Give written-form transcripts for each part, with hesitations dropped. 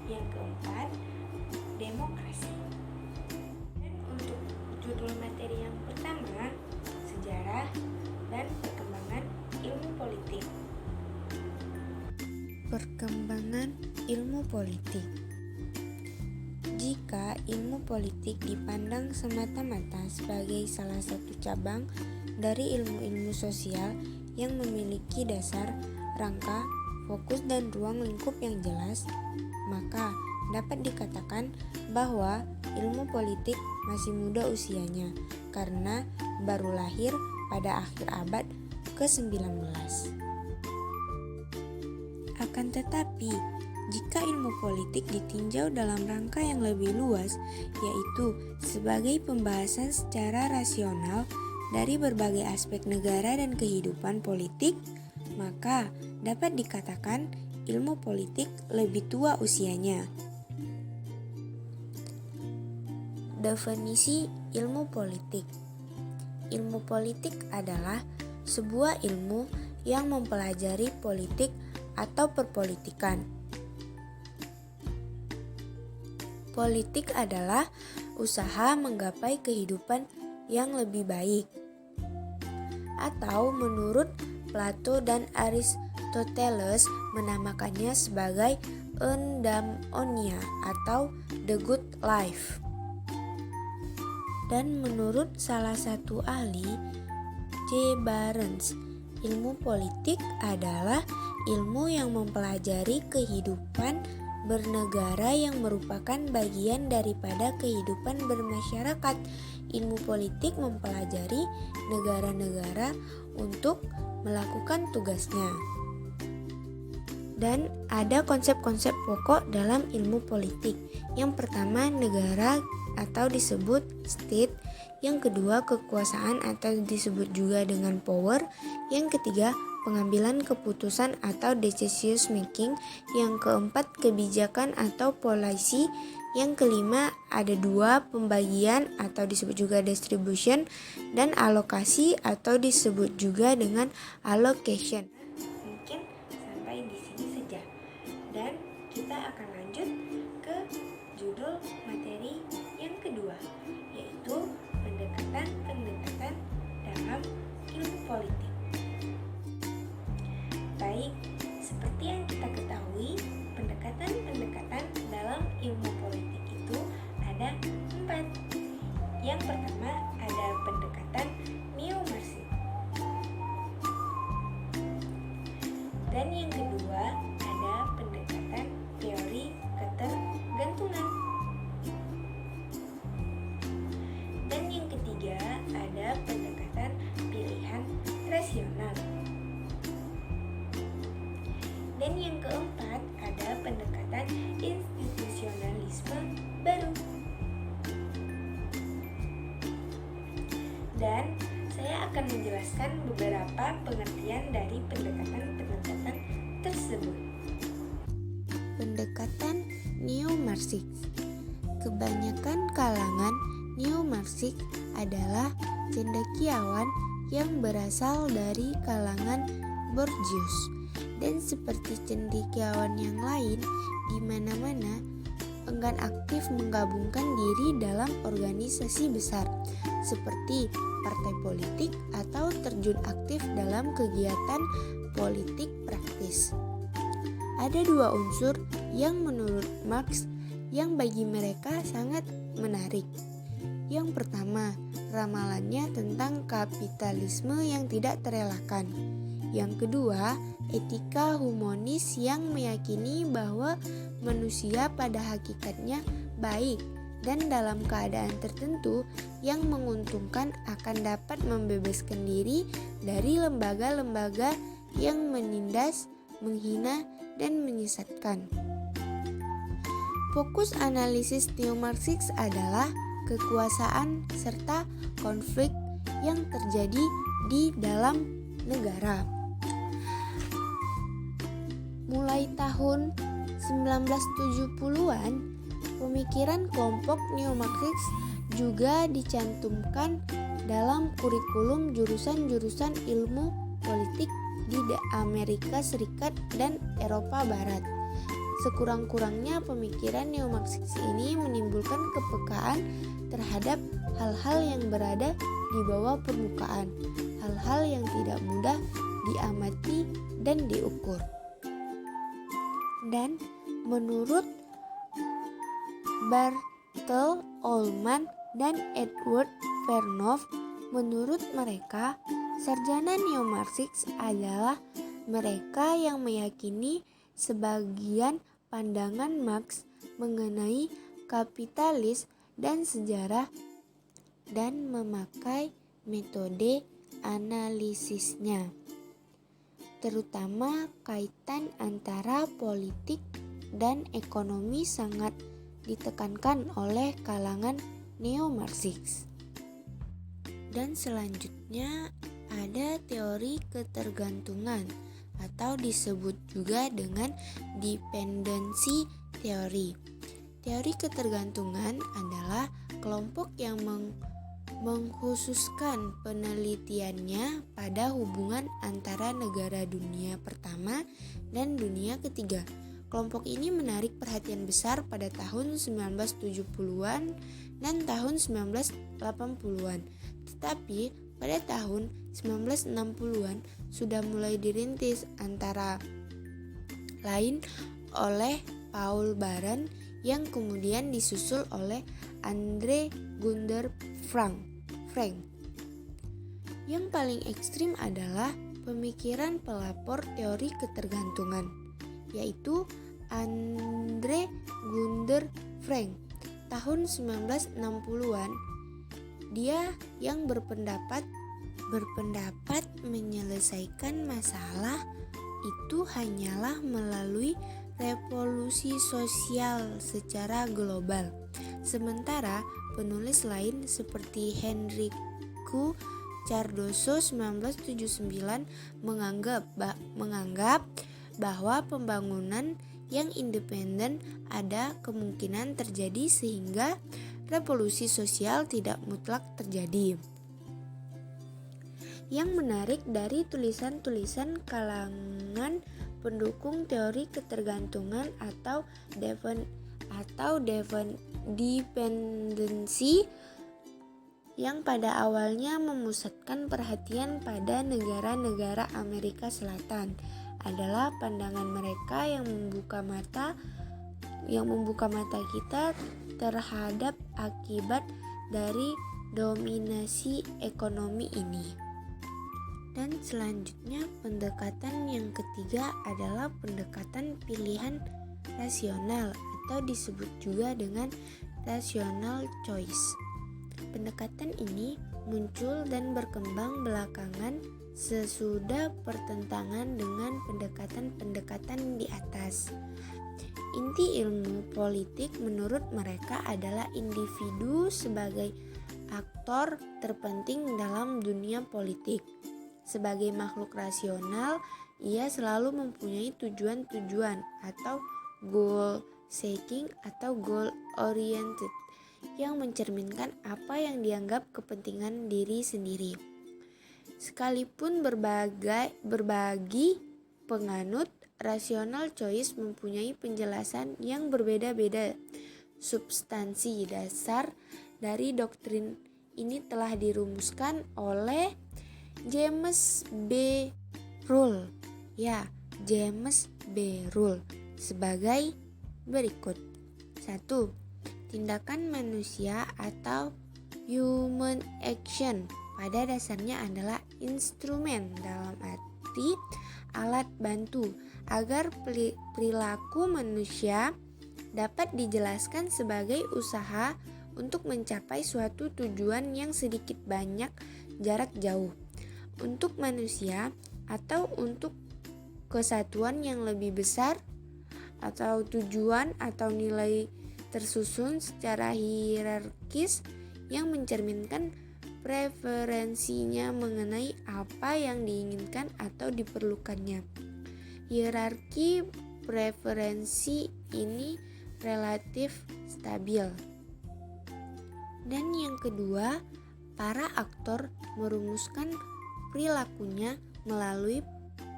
yang keempat, demokrasi. Dan untuk judul materi yang pertama, sejarah dan perkembangan ilmu politik. Perkembangan ilmu politik. Jika ilmu politik dipandang semata-mata sebagai salah satu cabang dari ilmu-ilmu sosial yang memiliki dasar, rangka, fokus, dan ruang lingkup yang jelas, maka dapat dikatakan bahwa ilmu politik masih muda usianya karena baru lahir pada akhir abad ke-19. Akan tetapi, jika ilmu politik ditinjau dalam rangka yang lebih luas, yaitu sebagai pembahasan secara rasional dari berbagai aspek negara dan kehidupan politik, maka dapat dikatakan ilmu politik lebih tua usianya. Definisi ilmu politik. Ilmu politik adalah sebuah ilmu yang mempelajari politik atau perpolitikan. Politik adalah usaha menggapai kehidupan yang lebih baik. Atau menurut Plato dan Aristoteles menamakannya sebagai eudaimonia atau the good life. Dan menurut salah satu ahli, J. Barnes, ilmu politik adalah ilmu yang mempelajari kehidupan bernegara yang merupakan bagian daripada kehidupan bermasyarakat. Ilmu politik mempelajari negara-negara untuk melakukan tugasnya. Dan ada konsep-konsep pokok dalam ilmu politik. Yang pertama, negara atau disebut state. Yang kedua, kekuasaan atau disebut juga dengan power. Yang ketiga, pengambilan keputusan atau decision making. Yang keempat, kebijakan atau policy. Yang kelima, ada dua, pembagian atau disebut juga distribution, dan alokasi atau disebut juga dengan allocation. Mungkin sampai di sini saja. Dan kita akan lanjut ke judul materi yang kedua, yaitu pendekatan-pendekatan dalam ilmu politik. Baik, seperti yang kita ketahui, pendekatan-pendekatan dalam ilmu politik itu ada 4. Yang pertama ada pendekatan neo-Marxis. Dan yang kedua ada pendekatan teori ketergantungan. Dan yang ketiga ada pendekatan pilihan rasional. Dan yang keempat ada pendekatan institusionalisme baru. Dan saya akan menjelaskan beberapa pengertian dari pendekatan-pendekatan tersebut. Pendekatan neo-Marxis. Kebanyakan kalangan neo-Marxis adalah cendekiawan yang berasal dari kalangan Bourgeois. Dan seperti cendekiawan yang lain, di mana-mana enggan aktif menggabungkan diri dalam organisasi besar, seperti partai politik atau terjun aktif dalam kegiatan politik praktis. Ada 2 unsur yang menurut Marx yang bagi mereka sangat menarik. Yang pertama, ramalannya tentang kapitalisme yang tidak terelakkan. Yang kedua, etika humanis yang meyakini bahwa manusia pada hakikatnya baik dan dalam keadaan tertentu yang menguntungkan akan dapat membebaskan diri dari lembaga-lembaga yang menindas, menghina, dan menyesatkan. Fokus analisis neo-Marxis adalah kekuasaan serta konflik yang terjadi di dalam negara. Mulai tahun 1970-an, pemikiran kelompok neo-Marxis juga dicantumkan dalam kurikulum jurusan-jurusan ilmu politik di Amerika Serikat dan Eropa Barat. Sekurang-kurangnya pemikiran neo-Marxis ini menimbulkan kepekaan terhadap hal-hal yang berada di bawah permukaan, hal-hal yang tidak mudah diamati dan diukur. Dan menurut Bertell Ollman dan Edward Vernoff, menurut mereka, sarjana neo-Marxis adalah mereka yang meyakini sebagian pandangan Marx mengenai kapitalis dan sejarah dan memakai metode analisisnya, terutama kaitan antara politik dan ekonomi sangat ditekankan oleh kalangan neo-Marxis. Dan selanjutnya ada teori ketergantungan atau disebut juga dengan dependency theory. Teori ketergantungan adalah kelompok yang mengkhususkan penelitiannya pada hubungan antara negara dunia pertama dan dunia ketiga. Kelompok ini menarik perhatian besar pada tahun 1970-an dan tahun 1980-an. Tetapi pada tahun 1960-an sudah mulai dirintis antara lain oleh Paul Baran yang kemudian disusul oleh Andre Gunder Frank. Yang paling ekstrim adalah pemikiran pelapor teori ketergantungan, yaitu Andre Gunder Frank. Tahun 1960-an, dia yang berpendapat menyelesaikan masalah itu hanyalah melalui revolusi sosial secara global. Sementara penulis lain seperti Enrico Cardoso 1979 menganggap bahwa pembangunan yang independen ada kemungkinan terjadi sehingga revolusi sosial tidak mutlak terjadi. Yang menarik dari tulisan-tulisan kalangan pendukung teori ketergantungan atau dependensi yang pada awalnya memusatkan perhatian pada negara-negara Amerika Selatan adalah pandangan mereka yang membuka mata kita terhadap akibat dari dominasi ekonomi ini. Dan selanjutnya pendekatan yang ketiga adalah pendekatan pilihan rasional atau disebut juga dengan rational choice. Pendekatan ini muncul dan berkembang belakangan sesudah pertentangan dengan pendekatan-pendekatan di atas. Inti ilmu politik menurut mereka adalah individu sebagai aktor terpenting dalam dunia politik. Sebagai makhluk rasional, ia selalu mempunyai tujuan-tujuan atau goal seeking atau goal oriented yang mencerminkan apa yang dianggap kepentingan diri sendiri. Sekalipun berbagi penganut, rational choice mempunyai penjelasan yang berbeda-beda. Substansi dasar dari doktrin ini telah dirumuskan oleh James B. Rule. James B. Rule sebagai berikut. 1. Tindakan manusia atau human action pada dasarnya adalah instrumen, dalam arti alat bantu agar perilaku manusia dapat dijelaskan sebagai usaha untuk mencapai suatu tujuan yang sedikit banyak jarak jauh untuk manusia atau untuk kesatuan yang lebih besar, atau tujuan atau nilai tersusun secara hierarkis yang mencerminkan preferensinya mengenai apa yang diinginkan atau diperlukannya. Hierarki preferensi ini relatif stabil. Dan yang kedua, para aktor merumuskan perilakunya melalui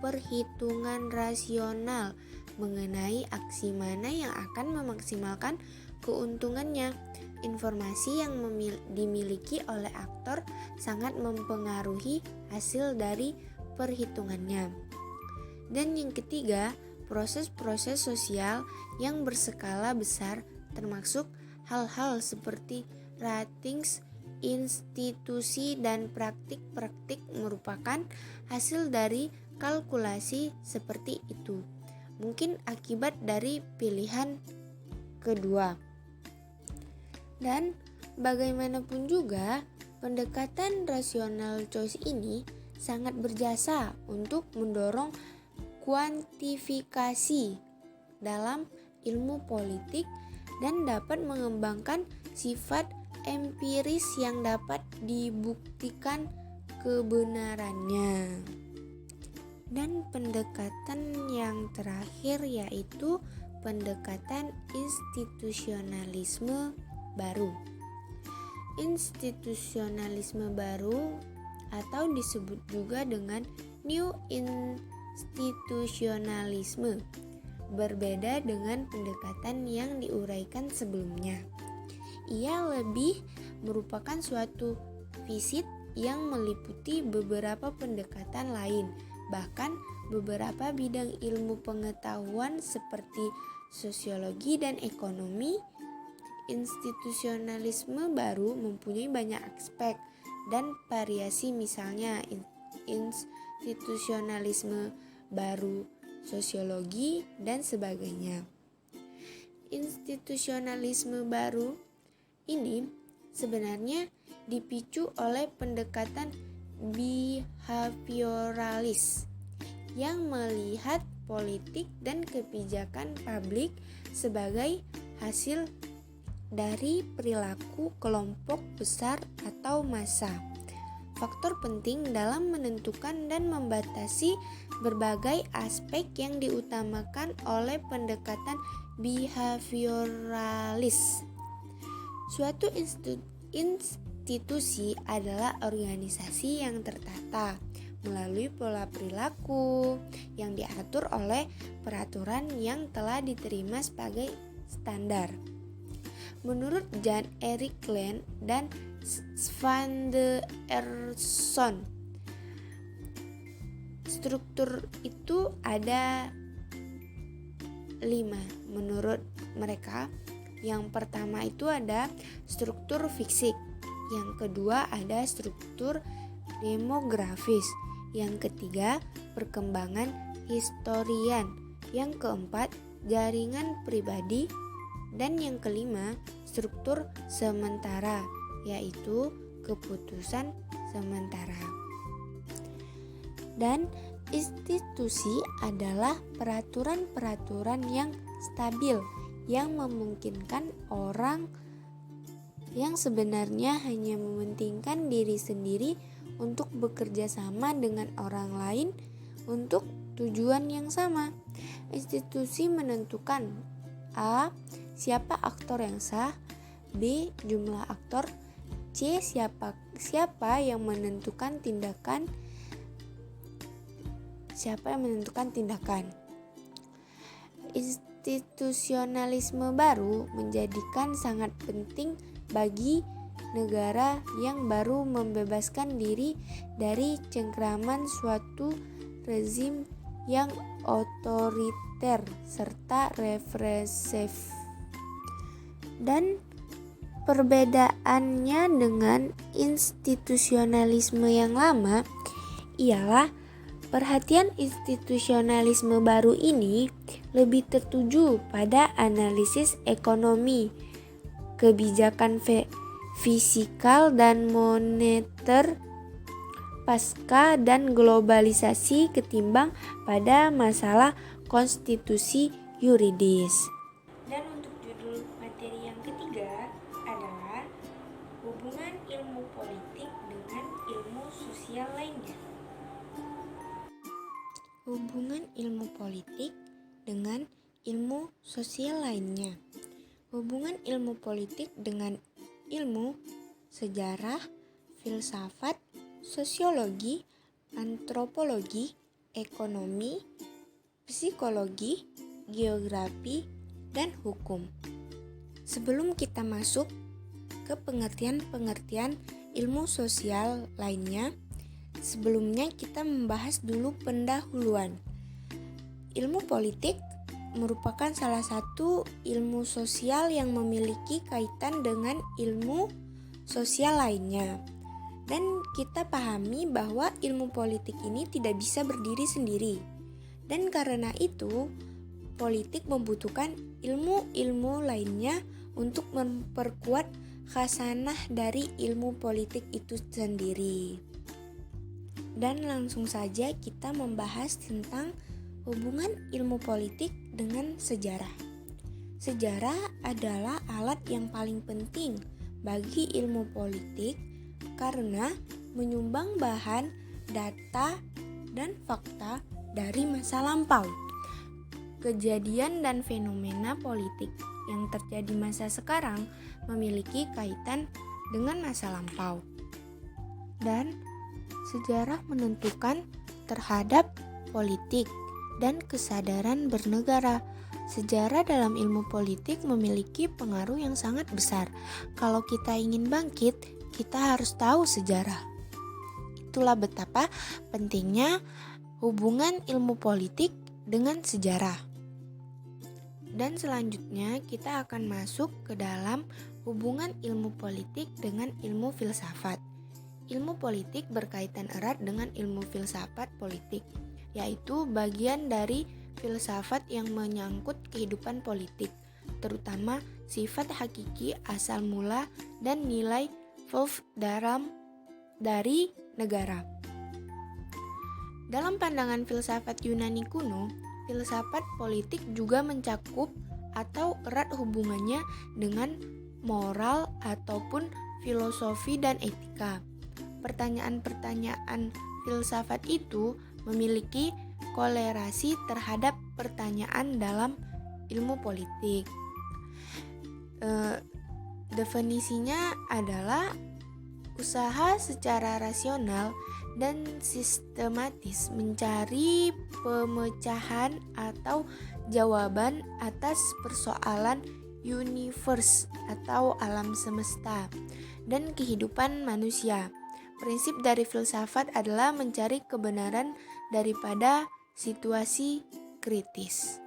perhitungan rasional mengenai aksi mana yang akan memaksimalkan keuntungannya. Informasi yang dimiliki oleh aktor sangat mempengaruhi hasil dari perhitungannya. Dan yang ketiga, proses-proses sosial yang berskala besar termasuk hal-hal seperti ratings institusi dan praktik-praktik merupakan hasil dari kalkulasi seperti itu. Mungkin akibat dari pilihan kedua. Dan bagaimanapun juga, pendekatan rational choice ini sangat berjasa untuk mendorong kuantifikasi dalam ilmu politik dan dapat mengembangkan sifat empiris yang dapat dibuktikan kebenarannya. Dan pendekatan yang terakhir yaitu pendekatan institusionalisme baru. Institusionalisme baru atau disebut juga dengan New Institutionalisme berbeda dengan pendekatan yang diuraikan sebelumnya. Ia lebih merupakan suatu visit yang meliputi beberapa pendekatan lain, bahkan beberapa bidang ilmu pengetahuan seperti sosiologi dan ekonomi. Institusionalisme baru mempunyai banyak aspek dan variasi, misalnya institusionalisme baru sosiologi dan sebagainya. Institusionalisme baru ini sebenarnya dipicu oleh pendekatan behavioralis yang melihat politik dan kebijakan publik sebagai hasil dari perilaku kelompok besar atau massa. Faktor penting dalam menentukan dan membatasi berbagai aspek yang diutamakan oleh pendekatan behavioralis. Suatu institusi adalah organisasi yang tertata melalui pola perilaku yang diatur oleh peraturan yang telah diterima sebagai standar. Menurut Jan-Erik Lent dan Van de Erson, struktur itu ada 5 menurut mereka. Yang pertama itu ada struktur fisik, yang kedua ada struktur demografis, yang ketiga perkembangan historian, yang keempat jaringan pribadi, dan yang kelima struktur sementara, yaitu keputusan sementara. Dan institusi adalah peraturan-peraturan yang stabil yang memungkinkan orang yang sebenarnya hanya mementingkan diri sendiri untuk bekerja sama dengan orang lain untuk tujuan yang sama. Institusi menentukan A. Siapa aktor yang sah, B. Jumlah aktor, C. Siapa yang menentukan tindakan, Institusionalisme baru menjadikan sangat penting bagi negara yang baru membebaskan diri dari cengkraman suatu rezim yang otoriter serta represif. Dan perbedaannya dengan institusionalisme yang lama ialah perhatian institusionalisme baru ini lebih tertuju pada analisis ekonomi, kebijakan fiskal dan moneter pasca dan globalisasi ketimbang pada masalah konstitusi yuridis. Dan untuk judul materi yang ketiga adalah hubungan ilmu politik dengan ilmu sosial lainnya. Hubungan ilmu politik dengan ilmu sosial lainnya. Hubungan ilmu politik dengan ilmu sejarah, filsafat, sosiologi, antropologi, ekonomi, psikologi, geografi, dan hukum. Sebelum kita masuk ke pengertian-pengertian ilmu sosial lainnya, sebelumnya kita membahas dulu pendahuluan. Ilmu politik merupakan salah satu ilmu sosial yang memiliki kaitan dengan ilmu sosial lainnya. Dan kita pahami bahwa ilmu politik ini tidak bisa berdiri sendiri. Dan karena itu, politik membutuhkan ilmu-ilmu lainnya untuk memperkuat khasanah dari ilmu politik itu sendiri. Dan langsung saja kita membahas tentang hubungan ilmu politik dengan sejarah. Sejarah adalah alat yang paling penting bagi ilmu politik karena menyumbang bahan, data, dan fakta dari masa lampau. Kejadian dan fenomena politik yang terjadi masa sekarang memiliki kaitan dengan masa lampau. Dan sejarah menentukan terhadap politik dan kesadaran bernegara. Sejarah dalam ilmu politik memiliki pengaruh yang sangat besar. Kalau kita ingin bangkit, kita harus tahu sejarah. Itulah betapa pentingnya hubungan ilmu politik dengan sejarah. Dan selanjutnya kita akan masuk ke dalam hubungan ilmu politik dengan ilmu filsafat. Ilmu politik berkaitan erat dengan ilmu filsafat politik, yaitu bagian dari filsafat yang menyangkut kehidupan politik, terutama sifat hakiki asal mula dan nilai dari negara. Dalam pandangan filsafat Yunani kuno, filsafat politik juga mencakup atau erat hubungannya dengan moral ataupun filosofi dan etika. Pertanyaan-pertanyaan filsafat itu memiliki kolerasi terhadap pertanyaan dalam ilmu politik. Definisinya adalah usaha secara rasional dan sistematis mencari pemecahan atau jawaban atas persoalan universe atau alam semesta dan kehidupan manusia. Prinsip dari filsafat adalah mencari kebenaran daripada situasi kritis.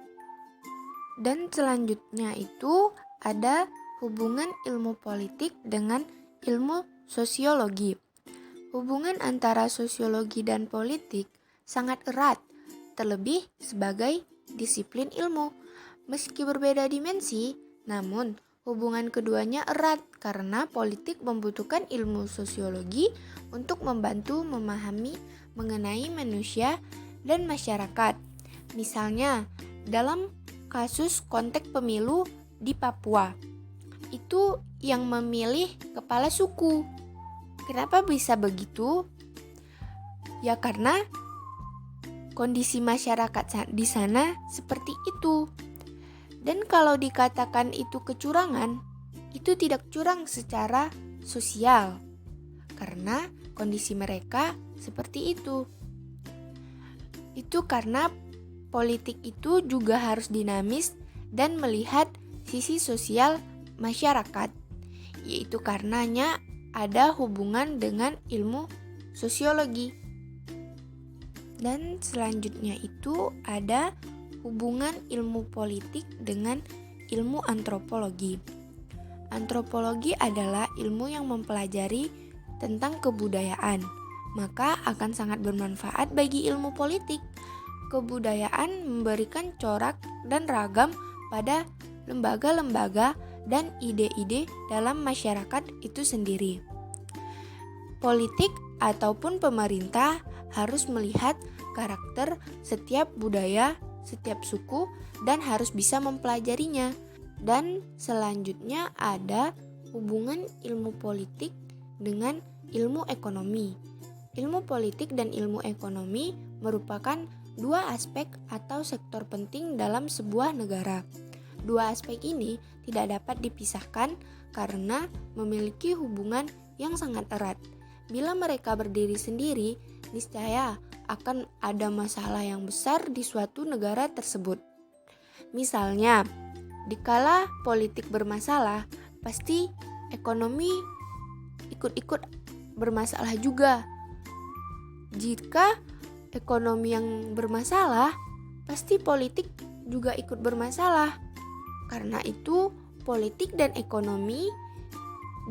Dan selanjutnya itu ada hubungan ilmu politik dengan ilmu sosiologi. Hubungan antara sosiologi dan politik sangat erat, terlebih sebagai disiplin ilmu. Meski berbeda dimensi, namun hubungan keduanya erat karena politik membutuhkan ilmu sosiologi untuk membantu memahami mengenai manusia dan masyarakat. Misalnya, dalam kasus konteks pemilu di Papua, itu yang memilih kepala suku. Kenapa bisa begitu? Ya karena kondisi masyarakat di sana seperti itu. Dan kalau dikatakan itu kecurangan, itu tidak curang secara sosial. Karena kondisi mereka seperti itu. Itu karena politik itu juga harus dinamis dan melihat sisi sosial masyarakat. Yaitu karenanya ada hubungan dengan ilmu sosiologi. Dan selanjutnya itu ada hubungan ilmu politik dengan ilmu antropologi. Antropologi adalah ilmu yang mempelajari tentang kebudayaan, maka akan sangat bermanfaat bagi ilmu politik. Kebudayaan memberikan corak dan ragam pada lembaga-lembaga dan ide-ide dalam masyarakat itu sendiri. Politik ataupun pemerintah harus melihat karakter setiap budaya, setiap suku, dan harus bisa mempelajarinya. Dan selanjutnya ada hubungan ilmu politik dengan ilmu ekonomi. Ilmu politik dan ilmu ekonomi merupakan dua aspek atau sektor penting dalam sebuah negara. Dua aspek ini tidak dapat dipisahkan karena memiliki hubungan yang sangat erat. Bila mereka berdiri sendiri, niscaya akan ada masalah yang besar di suatu negara tersebut. Misalnya, dikala politik bermasalah, pasti ekonomi ikut-ikut bermasalah juga. Jika ekonomi yang bermasalah, pasti politik juga ikut bermasalah. Karena itu, politik dan ekonomi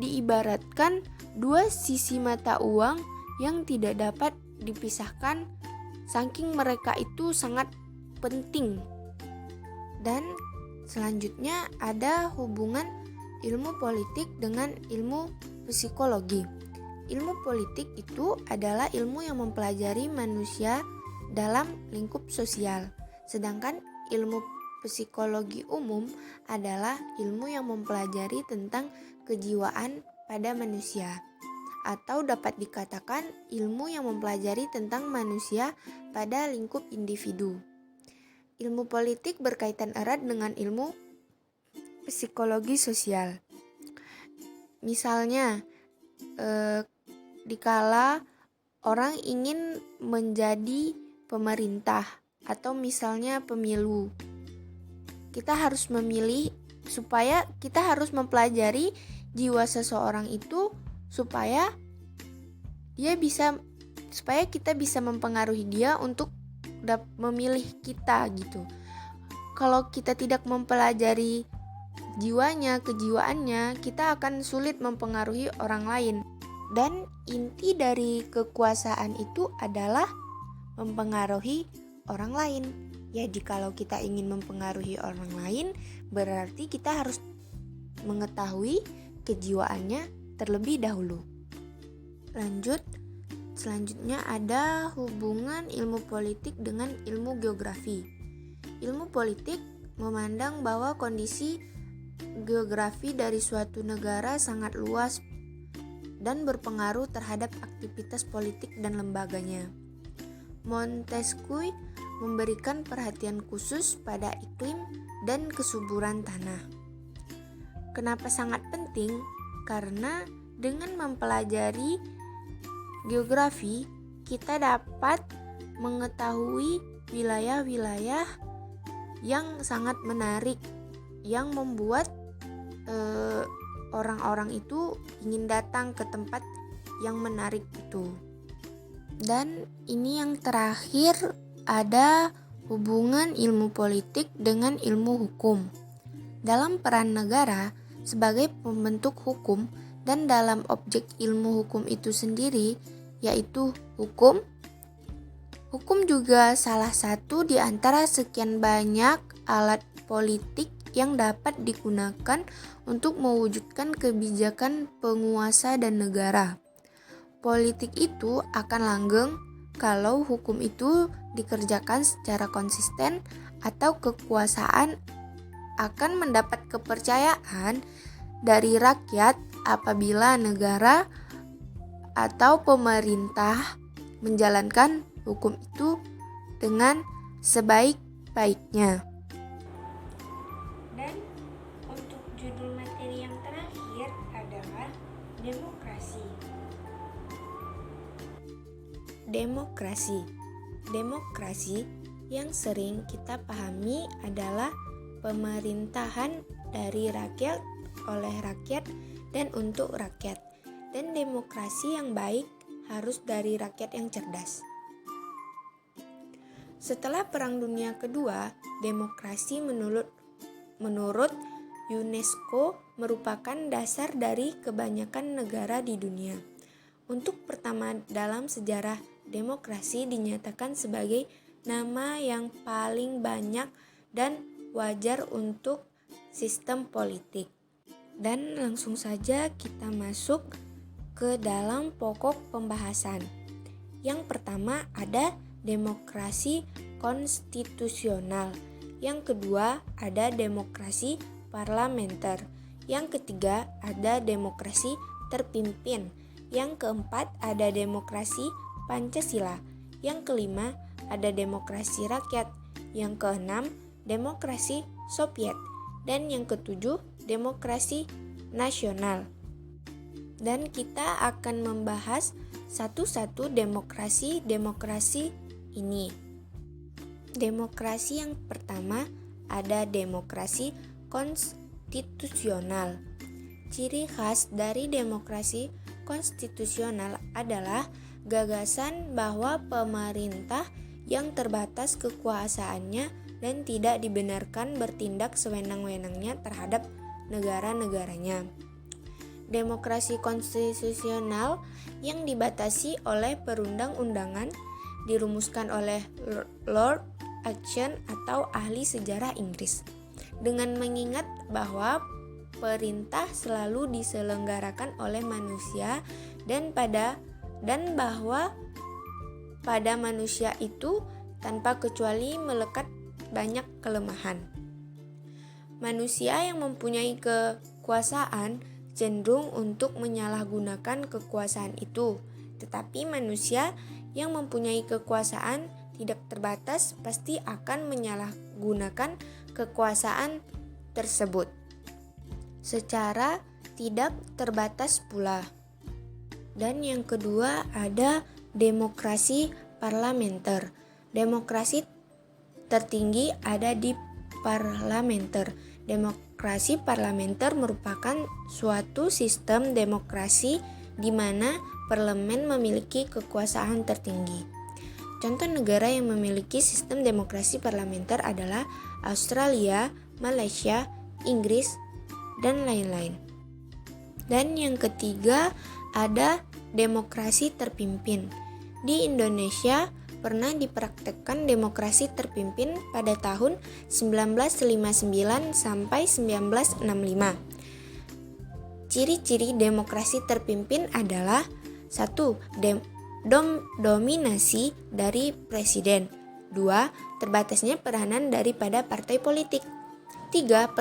diibaratkan dua sisi mata uang yang tidak dapat dipisahkan, saking mereka itu sangat penting. Dan selanjutnya ada hubungan ilmu politik dengan ilmu psikologi. Ilmu politik itu adalah ilmu yang mempelajari manusia dalam lingkup sosial. Sedangkan ilmu psikologi umum adalah ilmu yang mempelajari tentang kejiwaan pada manusia. Atau dapat dikatakan ilmu yang mempelajari tentang manusia pada lingkup individu. Ilmu politik berkaitan erat dengan ilmu psikologi sosial. Misalnya, dikala orang ingin menjadi pemerintah atau misalnya pemilu, kita harus memilih supaya kita harus mempelajari jiwa seseorang itu supaya kita bisa mempengaruhi dia untuk memilih kita gitu. Kalau kita tidak mempelajari jiwanya, kejiwaannya, kita akan sulit mempengaruhi orang lain. Dan inti dari kekuasaan itu adalah mempengaruhi orang lain. Ya, jikalau kita ingin mempengaruhi orang lain, berarti kita harus mengetahui kejiwaannya terlebih dahulu. Selanjutnya ada hubungan ilmu politik dengan ilmu geografi. Ilmu politik memandang bahwa kondisi geografi dari suatu negara sangat luas dan berpengaruh terhadap aktivitas politik dan lembaganya. Montesquieu memberikan perhatian khusus pada iklim dan kesuburan tanah. Kenapa sangat penting? Karena dengan mempelajari geografi, kita dapat mengetahui wilayah-wilayah yang sangat menarik, yang membuat orang-orang itu ingin datang ke tempat yang menarik itu. Dan ini yang terakhir, ada hubungan ilmu politik dengan ilmu hukum. Dalam peran negara sebagai pembentuk hukum dan dalam objek ilmu hukum itu sendiri, yaitu hukum. Hukum juga salah satu di antara sekian banyak alat politik yang dapat digunakan untuk mewujudkan kebijakan penguasa dan negara. Politik itu akan langgeng kalau hukum itu dikerjakan secara konsisten atau kekuasaan akan mendapat kepercayaan dari rakyat apabila negara atau pemerintah menjalankan hukum itu dengan sebaik-baiknya. Dan untuk judul materi yang terakhir adalah demokrasi. Demokrasi yang sering kita pahami adalah pemerintahan dari rakyat, oleh rakyat, dan untuk rakyat. Dan demokrasi yang baik harus dari rakyat yang cerdas. Setelah Perang Dunia Kedua, demokrasi menurut UNESCO merupakan dasar dari kebanyakan negara di dunia. Untuk pertama dalam sejarah, demokrasi dinyatakan sebagai nama yang paling banyak dan wajar untuk sistem politik. Dan langsung saja kita masuk ke dalam pokok pembahasan. Yang pertama ada demokrasi konstitusional. Yang kedua ada demokrasi parlementer. Yang ketiga ada demokrasi terpimpin. Yang keempat ada demokrasi Pancasila. Yang kelima ada demokrasi rakyat. Yang keenam demokrasi Soviet. Dan yang ketujuh demokrasi nasional. Dan kita akan membahas satu-satu demokrasi ini. Demokrasi yang pertama ada demokrasi konstitusional. Ciri khas dari demokrasi konstitusional adalah gagasan bahwa pemerintah yang terbatas kekuasaannya dan tidak dibenarkan bertindak sewenang-wenangnya terhadap negara-negaranya. Demokrasi konstitusional yang dibatasi oleh perundang-undangan dirumuskan oleh Lord Acton atau ahli sejarah Inggris, dengan mengingat bahwa perintah selalu diselenggarakan oleh manusia dan bahwa pada manusia itu tanpa kecuali melekat banyak kelemahan. Manusia yang mempunyai kekuasaan cenderung untuk menyalahgunakan kekuasaan itu, tetapi manusia yang mempunyai kekuasaan tidak terbatas pasti akan menyalahgunakan kekuasaan tersebut secara tidak terbatas pula. Dan yang kedua ada demokrasi parlementer. Demokrasi tertinggi ada di parlementer. Demokrasi parlementer merupakan suatu sistem demokrasi di mana parlemen memiliki kekuasaan tertinggi. Contoh negara yang memiliki sistem demokrasi parlementer adalah Australia, Malaysia, Inggris, dan lain-lain. Dan yang ketiga ada demokrasi terpimpin. Di Indonesia pernah dipraktekkan demokrasi terpimpin pada tahun 1959 sampai 1965. Ciri-ciri demokrasi terpimpin adalah 1. Dominasi dari presiden. 2. Terbatasnya peranan daripada partai politik. 3.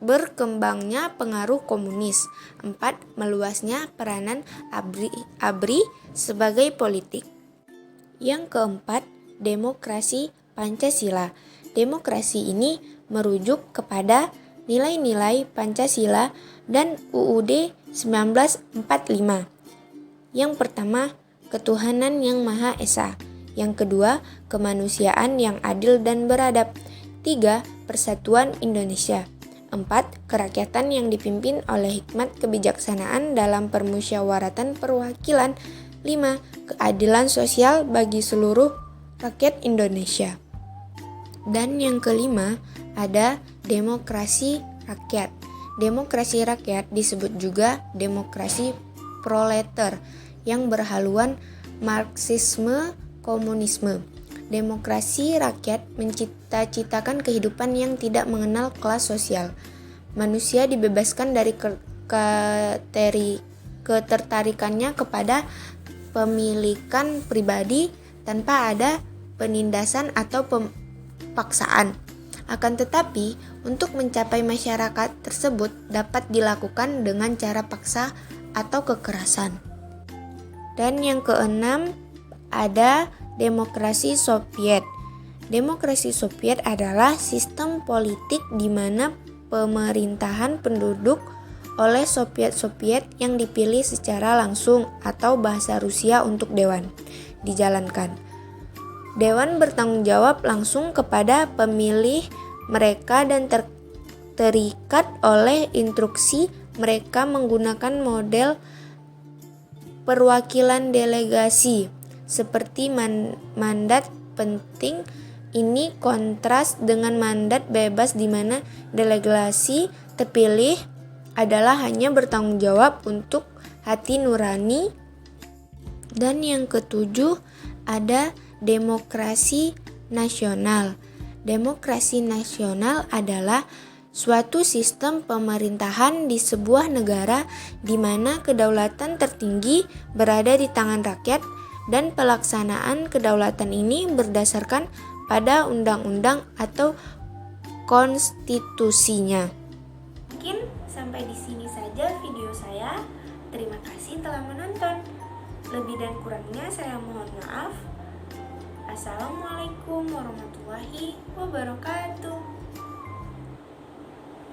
Berkembangnya pengaruh komunis. 4. Meluasnya peranan ABRI sebagai politik. Yang keempat, demokrasi Pancasila. Demokrasi ini merujuk kepada nilai-nilai Pancasila dan UUD 1945. Yang pertama, ketuhanan yang Maha Esa. Yang kedua, kemanusiaan yang adil dan beradab. 3. Persatuan Indonesia. 4. Kerakyatan yang dipimpin oleh hikmat kebijaksanaan dalam permusyawaratan perwakilan. 5. Keadilan sosial bagi seluruh rakyat Indonesia. Dan yang kelima, ada demokrasi rakyat. Demokrasi rakyat disebut juga demokrasi proleter yang berhaluan Marxisme komunisme. Demokrasi rakyat mencita-citakan kehidupan yang tidak mengenal kelas sosial. Manusia dibebaskan dari ketertarikannya kepada pemilikan pribadi tanpa ada penindasan atau paksaan. Akan tetapi, untuk mencapai masyarakat tersebut dapat dilakukan dengan cara paksa atau kekerasan. Dan yang keenam, ada demokrasi Soviet. Demokrasi Soviet adalah sistem politik di mana pemerintahan penduduk oleh Soviet-Soviet yang dipilih secara langsung atau bahasa Rusia untuk dewan dijalankan. Dewan bertanggung jawab langsung kepada pemilih mereka dan terikat oleh instruksi mereka menggunakan model perwakilan delegasi seperti mandat penting. Ini kontras dengan mandat bebas di mana delegasi terpilih adalah hanya bertanggung jawab untuk hati nurani. Dan yang ketujuh ada demokrasi nasional. Demokrasi nasional adalah suatu sistem pemerintahan di sebuah negara di mana kedaulatan tertinggi berada di tangan rakyat dan pelaksanaan kedaulatan ini berdasarkan pada undang-undang atau konstitusinya. Mungkin sampai di sini saja video saya. Terima kasih telah menonton. Lebih dan kurangnya saya mohon maaf. Assalamualaikum warahmatullahi wabarakatuh.